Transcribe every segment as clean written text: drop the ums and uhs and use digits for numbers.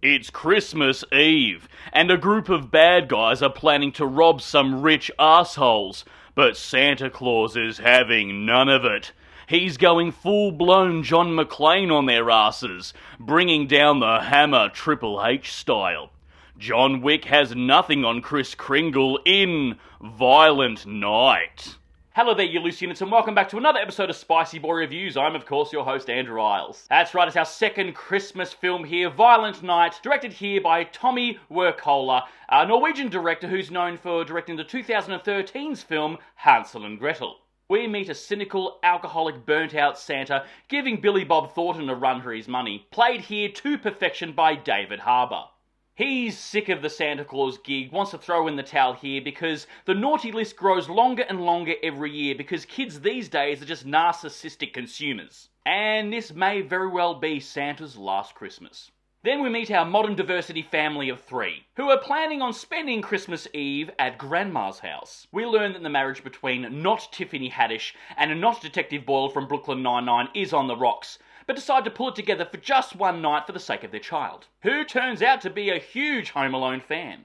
It's Christmas Eve, and a group of bad guys are planning to rob some rich assholes, but Santa Claus is having none of it. He's going full-blown John McClane on their asses, bringing down the hammer Triple H style. John Wick has nothing on Kris Kringle in Violent Night. Hello there, you loose units, and welcome back to another episode of Spicy Boy Reviews. I'm, of course, your host, Andrew Isles. That's right, it's our second Christmas film here, Violent Night, directed here by Tommy Wirkola, a Norwegian director who's known for directing the 2013's film Hansel and Gretel. We meet a cynical, alcoholic, burnt-out Santa giving Billy Bob Thornton a run for his money, played here to perfection by David Harbour. He's sick of the Santa Claus gig, wants to throw in the towel here because the naughty list grows longer and longer every year because kids these days are just narcissistic consumers. And this may very well be Santa's last Christmas. Then we meet our modern diversity family of three, who are planning on spending Christmas Eve at Grandma's house. We learn that the marriage between not Tiffany Haddish and not Detective Boyle from Brooklyn Nine-Nine is on the rocks, but decide to pull it together for just one night for the sake of their child, who turns out to be a huge Home Alone fan.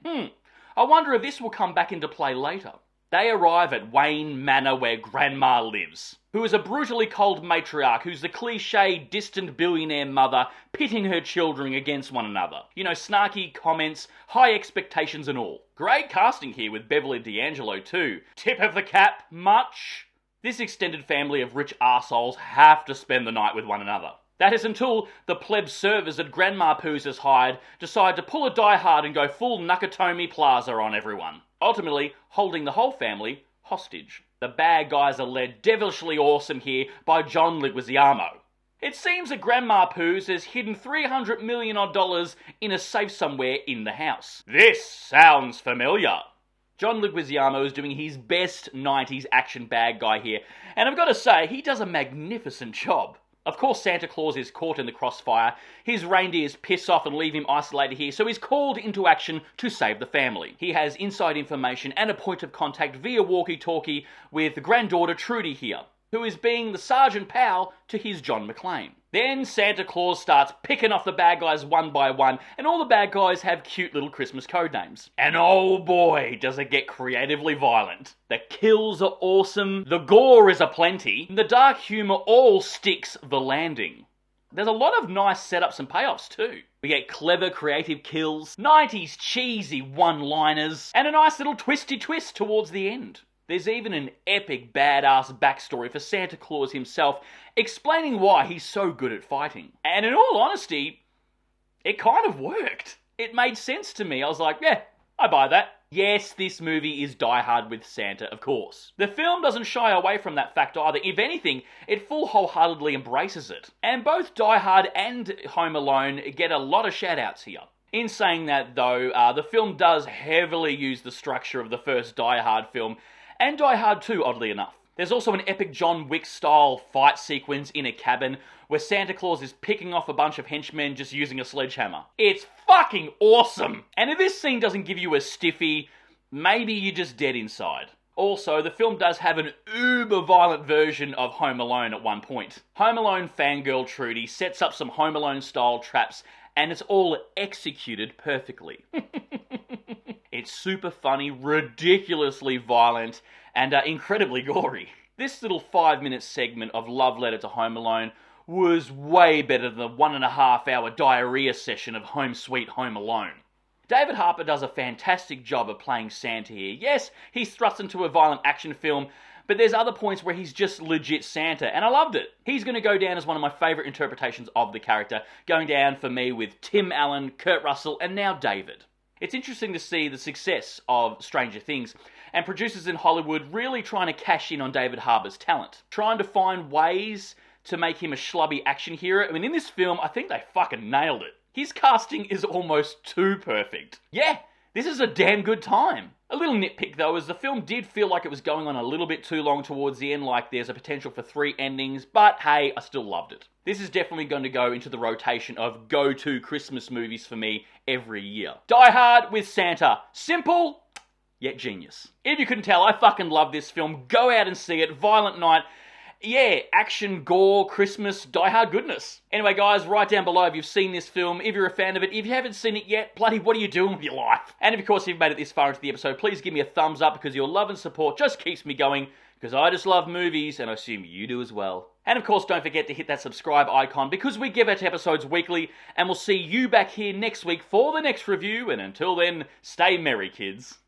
I wonder if this will come back into play later. They arrive at Wayne Manor where Grandma lives, who is a brutally cold matriarch who's the cliché distant billionaire mother pitting her children against one another. You know, snarky comments, high expectations and all. Great casting here with Beverly D'Angelo too. Tip of the cap, much? This extended family of rich arseholes have to spend the night with one another. That is until the pleb servers that Grandma Poos has hired decide to pull a die-hard and go full Nakatomi Plaza on everyone, ultimately holding the whole family hostage. The bad guys are led devilishly awesome here by John Leguizamo. It seems that Grandma Poos has hidden $300 million in a safe somewhere in the house. This sounds familiar. John Leguizamo is doing his best 90s action bad guy here, and I've got to say, he does a magnificent job. Of course, Santa Claus is caught in the crossfire, his reindeers piss off and leave him isolated here, so he's called into action to save the family. He has inside information and a point of contact via walkie-talkie with granddaughter Trudy here, who is being the Sergeant Pal to his John McClane. Then Santa Claus starts picking off the bad guys one by one, and all the bad guys have cute little Christmas code names. And oh boy, does it get creatively violent. The kills are awesome, the gore is aplenty, and the dark humour all sticks the landing. There's a lot of nice setups and payoffs too. We get clever creative kills, 90s cheesy one-liners, and a nice little twisty twist towards the end. There's even an epic badass backstory for Santa Claus himself, explaining why he's so good at fighting. And in all honesty, it kind of worked. It made sense to me. I was like, yeah, I buy that. Yes, this movie is Die Hard with Santa, of course. The film doesn't shy away from that fact either. If anything, it full wholeheartedly embraces it. And both Die Hard and Home Alone get a lot of shout-outs here. In saying that, though, the film does heavily use the structure of the first Die Hard film, and Die Hard 2, oddly enough. There's also an epic John Wick-style fight sequence in a cabin where Santa Claus is picking off a bunch of henchmen just using a sledgehammer. It's fucking awesome! And if this scene doesn't give you a stiffy, maybe you're just dead inside. Also, the film does have an uber-violent version of Home Alone at one point. Home Alone fangirl Trudy sets up some Home Alone-style traps, and it's all executed perfectly. It's super funny, ridiculously violent, and incredibly gory. This little 5-minute segment of Love Letter to Home Alone was way better than the 1.5-hour diarrhea session of Home Sweet Home Alone. David Harbour does a fantastic job of playing Santa here. Yes, he's thrust into a violent action film, but there's other points where he's just legit Santa, and I loved it. He's going to go down as one of my favourite interpretations of the character, going down for me with Tim Allen, Kurt Russell, and now David. It's interesting to see the success of Stranger Things, and producers in Hollywood really trying to cash in on David Harbour's talent. Trying to find ways to make him a schlubby action hero. I mean, in this film, I think they fucking nailed it. His casting is almost too perfect. Yeah, this is a damn good time. A little nitpick though, is the film did feel like it was going on a little bit too long towards the end, like there's a potential for 3 endings, but hey, I still loved it. This is definitely going to go into the rotation of go-to Christmas movies for me every year. Die Hard with Santa. Simple, yet genius. If you couldn't tell, I fucking love this film. Go out and see it. Violent Night. Yeah, action, gore, Christmas, Die Hard goodness. Anyway, guys, write down below if you've seen this film, if you're a fan of it. If you haven't seen it yet, bloody, what are you doing with your life? And if, of course, you've made it this far into the episode, please give me a thumbs up because your love and support just keeps me going because I just love movies and I assume you do as well. And of course, don't forget to hit that subscribe icon because we give out episodes weekly and we'll see you back here next week for the next review. And until then, stay merry, kids.